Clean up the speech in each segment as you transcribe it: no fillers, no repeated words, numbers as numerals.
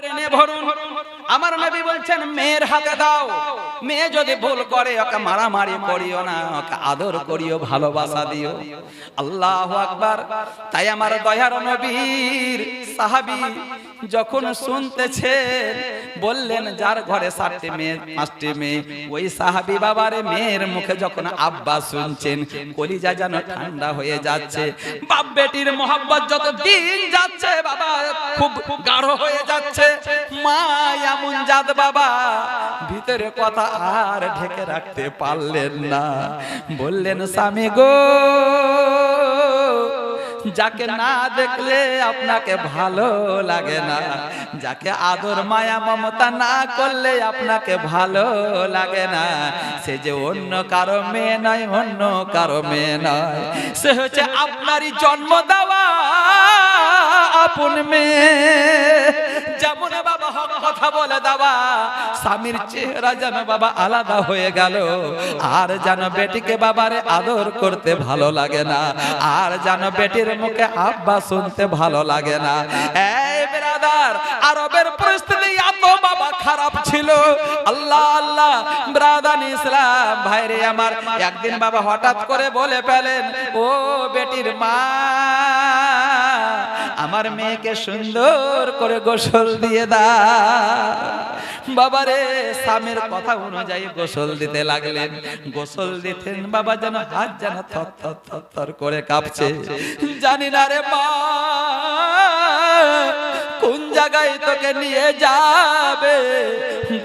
ট্রেনে ভরুন। আমার নবী বলছেন মেয়ের হাতে দাও, মেয়ে যদি ভুল করে ওকে মারামারি করিও না, ওকে আদর করিও, ভালোবাসা দিও। আল্লাহু আকবার। তাই আমার দয়ার নবীর সাহাবী যখন শুনতেছেন বললেন যার ঘরে 7টি মেয়ে 5টি মেয়ে, ওই সাহাবী বাবারে মেয়ের মুখে যখন আব্বা শুনছেন কলিজা যেন ঠান্ডা হয়ে যাচ্ছে। বাপ বেটির মহব্বত যত দিন যাচ্ছে বাবা খুব গাঢ় হয়ে যাচ্ছে। মা এমন জাত বাবা ভিতরে কথা আর ঢেকে রাখতে পারলেন না, বললেন স্বামী গো, যাকে না দেখলে আপনাকে ভালো লাগে না, যাকে আদর মায়া মমতা না করলে আপনাকে ভালো লাগে না, সে যে অন্য কারো মেয়ে নয়, অন্য কারো মেয়ে নয়, সে হচ্ছে আপনারই জন্ম দেওয়া আপন মেয়ে। যেমন বাবা হক কথা বলে দেওয়া, স্বামীর চেহারা যেন বাবা আলাদা হয়ে গেল, আর যেন বেটিকে বাবারে আদর করতে ভালো লাগে না, আর যেন বেটির মুখে আব্বা শুনতে ভালো লাগে না। এই ব্রাদার, আরবের পরিস্থিতি এত বাবা খারাপ ছিল। আল্লাহ আল্লাহ ব্রাদার ইসলাম ভাইরে আমার, একদিন বাবা হঠাৎ করে বলে ফেলেন, ও বেটির মা, আমার মেয়েকে সুন্দর করে গোসল দিয়ে দাও। বাবারে স্বামীর কথা অনুযায়ী গোসল দিতে লাগলেন। গোসল দিতেন বাবা যেন হাত যেন থর থর থর থর করে কাঁপছে। জানি না রে মা কোন জায়গায় তোকে নিয়ে যাবে।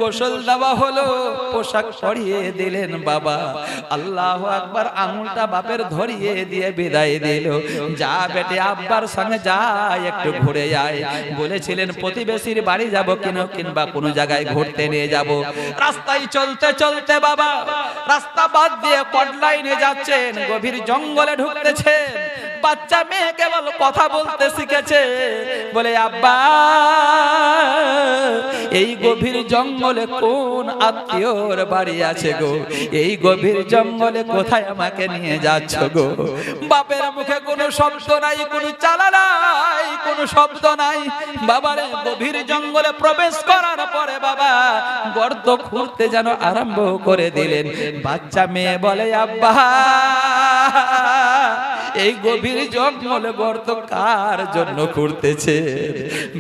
গোসল দেওয়া হলো, পোশাক পরিয়ে দিলেন বাবা। আল্লাহু আকবার। আঙুলটা বাপের ধরিয়ে দিয়ে বিদায় দিল। যা বেটে আব্বার সঙ্গে যা একটু ঘুরে যায়। বলেছিলেন প্রতিবেশীর বাড়ি যাব কিংবা কোনো জায়গায় ঘুরতে নিয়ে যাব। রাস্তায় চলতে চলতে বাবা রাস্তা বাদ দিয়ে কডলাইনে যাচ্ছেন, গভীর জঙ্গলে ঢুকতেছেন। বাচ্চা মেয়ে কেবল কথা বলতে শিখেছে, বলে আব্বা এই গভীর জঙ্গলে কোন আত্মীয়র বাড়ি আছে গো, এই গভীর জঙ্গলে কোথায় আমাকে নিয়ে যাচ্ছ গো। বাপের মুখে কোনো শব্দ নাই, কোনো চালা নাই, কোনো শব্দ নাই। বাবারে গভীর জঙ্গলে প্রবেশ করার পরে বাবা গর্ত খুঁড়তে যেন আরম্ভ করে দিলেন। বাচ্চা মেয়ে বলে আব্বা এই গভীর জঙ্গলে গর্ত কার জন্য খুঁড়তেছে।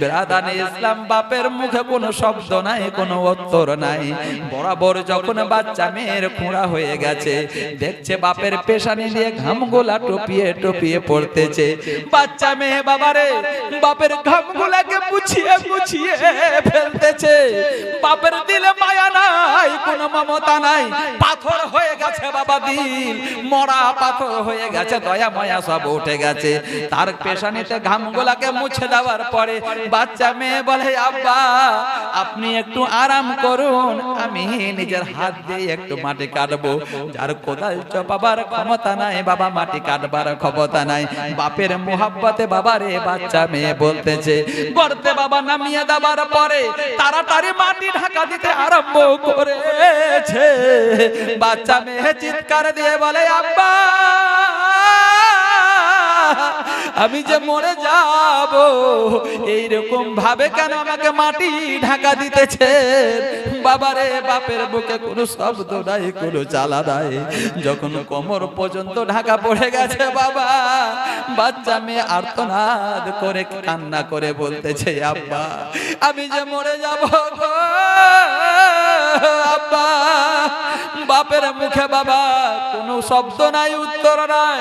ব্রাদারে ইসলাম বাপের মুখে কোনো শব্দ নাই, কোনো উত্তর নাই। বরাবর যখন বাচ্চা মেয়ের খোঁড়া হয়ে গেছে, দেখছে বাপের পেশানি দিয়ে ঘামগুলা টপিয়ে টপিয়ে পড়তেছে। বাচ্চা মেয়ে বাবারে বাপের ঘামগুলাকে মুছিয়ে মুছিয়ে ফেলতেছে। বাপের দিলে মায়া নাই, কোনো মমতা নাই। পাথর হয়ে গেছে বাবা, দিল মরা পাথর হয়ে গেছে, দয়া মায়া সব উঠে গেছে। তার পেশানিতে ঘামগুলাকে মুছে দেওয়ার পরে বাচ্চা মেয়ে বলে আব্বা আপনি একটু আরাম করুন, আমি নিজের হাত দিয়ে একটু মাটি কাটবো। যার কোদাল চাপাবার ক্ষমতা নাই বাবা, মাটি কাটবার ক্ষমতা নাই। বাপের মোহাব্বতে বাবারে বাচ্চা মেয়ে বলতেছে। গর্তে বাবা নামিয়ে দেওয়ার পরে তাড়াতাড়ি মাটি ঢাকা দিতে আরম্ভ করেছে। বাচ্চা মেয়ে চিৎকার দিয়ে বলে আব্বা আমি যে মরে যাব, এইরকম ভাবে কেন আমাকে মাটি ঢাকা দিতেছে। বাবারে বাপের বুকে কোনো শব্দ নাই, কোনো চালা নাই। যখন কোমর পর্যন্ত ঢাকা পড়ে গেছে বাবা, বাচ্চা মেয়ে আর্তনাদ করে কান্না করে বলতেছে আব্বা আমি যে মরে যাব গো আব্বা। বাপের মুখে বাবা কোনো শব্দ নাই, উত্তর নাই।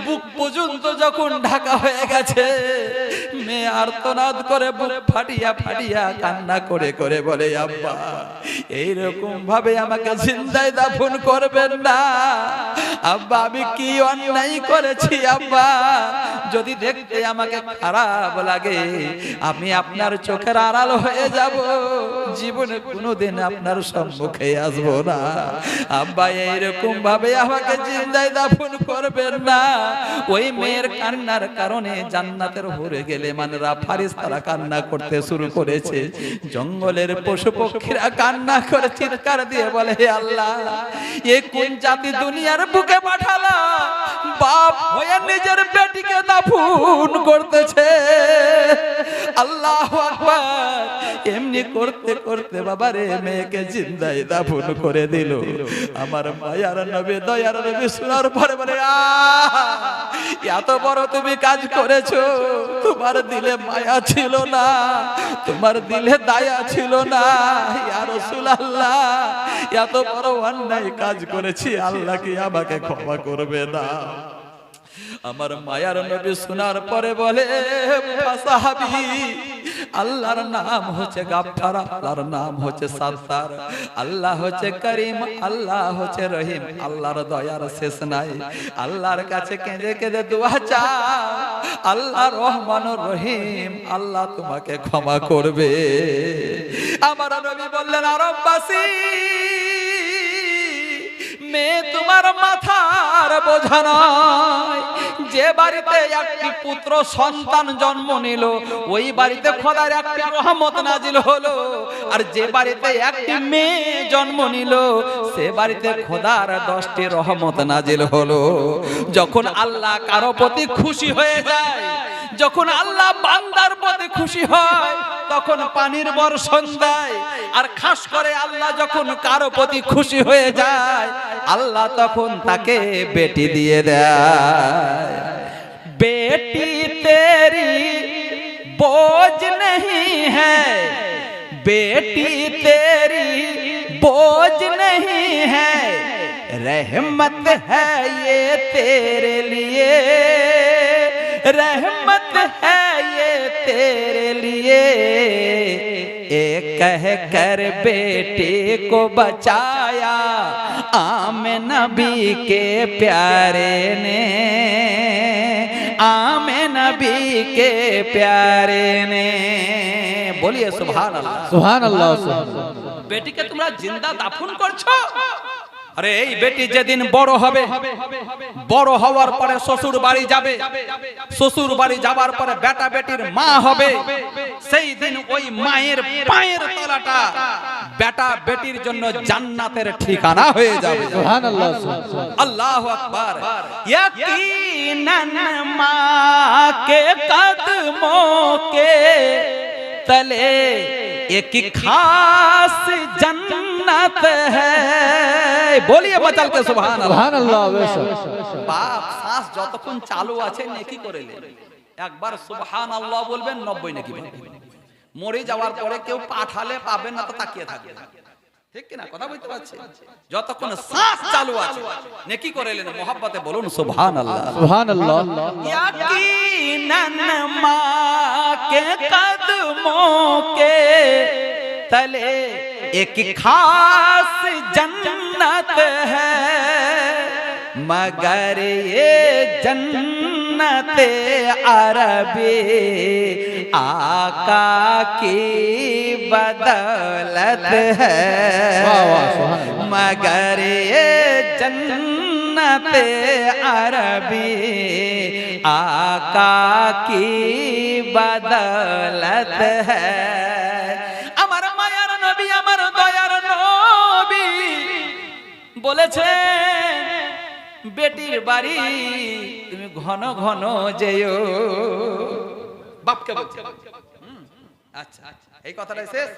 বুক পর্যন্ত যখন ঢাকা হয়ে গেছে, মেয়ে আর্তনাদ করে বুক ফাটিয়া ফাটিয়া কান্না করে করে বলে আব্বা এইরকম ভাবে আমাকে জিন্দায় দাফন করবেন না আব্বা। আমি কি অন্যায় করেছি আব্বা? যদি দেখতে আমাকে খারাপ লাগে আমি আপনার চোখের আড়াল হয়ে যাব, জীবনে কোনোদিন আপনার সম্মুখে আসবো না আব্বা। এইরকম ভাবে আমাকে জিন্দায় দাফন করবেন না। ওই মেয়ের কান্নার কারণে জান্নাতের হুরে গেলে মানরা ফারিস্তারা কান্না করতে শুরু করেছে। জঙ্গলের পশু পক্ষীরা কান্না করে চিৎকার দিয়ে বলে হে আল্লাহ এ কোন জাতি দুনিয়ার বুকে পাঠালা, বাপ হয়ে নিজের বেটিকে দাফন করতেছে। আল্লাহু আকবার। এমনি করতে করতে বাবা রে মেয়েকে জিন্দায় দাফন করে দিল। আমার মায়ার নবী দয়ার নবী শোনার পরে বলে এত বড় তুমি কাজ করেছো, তোমার দিলে মায়া ছিল না, তোমার দিলে দয়া ছিল না। ইয়া রাসূলুল্লাহ, এত বড় অন্যায় কাজ করেছি, আল্লাহ কি আমাকে ক্ষমা করবে না? আমার মায়ার নবী শোনার পরে বলে সাহাবী, আল্লাহর নাম হচ্ছে গাফফার, আল্লাহর নাম হচ্ছে সাত্তার, আল্লাহ হচ্ছে করিম, আল্লাহ হচ্ছে রহিম, আল্লাহর দয়ার শেষ নাই। আল্লাহর কাছে কেঁদে কেঁদে দোয়া চাও, আল্লাহ রহমানুর রহিম, আল্লাহ তোমাকে ক্ষমা করবে। আমার নবী বললেন আরববাসী, মেয়ে তোমার মাথার বোঝা নয়। যে বাড়িতে একটি পুত্র সন্তান জন্ম নিল, ওই বাড়িতে খোদার একটি রহমত নাজিল হলো। আর যে বাড়িতে একটি মেয়ে জন্ম নিল, সে বাড়িতে খোদার 10টি রহমত নাজিল হলো। যখন আল্লাহ কারো প্রতি খুশি হয়ে যায়, যখন আল্লাহ বান্দার প্রতি খুশি হয়, তখন পানির বর্ষণ দেয়। আর খাস করে আল্লাহ যখন কারো প্রতি খুশি হয়ে যায়, আল্লাহ তখন তাকে বেটি দিয়ে দেয়। বেটি তেরি बोझ नहीं है, बेटी तेरी बोझ नहीं है, रहमत है ये तेरे लिए, रहमत है ये तेरे लिए। एक कह कर बेटे को बचाया आमिन नबी के प्यारे ने, आमिन नबी के प्यारे ने। बोलिए सुभान अल्लाह, सुभान अल्लाह। बेटी के तुमरा जिंदा दाफन करছো। আরে এই বেটি যেদিন বড় হবে, বড় হওয়ার পরে শ্বশুর বাড়ি যাবে, শ্বশুর বাড়ি যাবার পরে বেটা বেটির মা হবে, সেই দিন ওই মায়ের পায়ের তলাটা বেটা বেটির জন্য জান্নাতের ঠিকানা হয়ে যাবে। সুবহানাল্লাহ, আল্লাহু আকবার। यकीनन माँ के कदमों के तले एक खास जन्नत है। बोलिए मचल के सुभान अल्लाह। सुभान अल्लाह। बाप सांस যতক্ষণ চালু আছে নেকি করে নেন, একবার সুবহান আল্লাহ বলবেন 90 নেকি পাবেন। মরে যাওয়ার পরে কেউ পাঠালে পাবেন না, তো তাকিয়ে থাকবেন। ঠিক কি না? কথা বলতে পারছি? যতক্ষণ শ্বাস চালু আছে নেকি করে নেন, মোহাব্বতে বলুন সুবহানাল্লাহ, সুবহানাল্লাহ। यकीनन माँ के कदमों के तले एक खास जन्नत है, मगर ये जन्नत अरबी आका की बदौलत है, मगर ये जन्नत अरबी आका की बदौलत है। আমার মায়ার নবী, আমার দয়ার নবী বলেছেন, বেটির বাড়ি তুমি ঘন ঘন যেও। বাপকে বলছে। আচ্ছা, এই কথাটাই শেষ।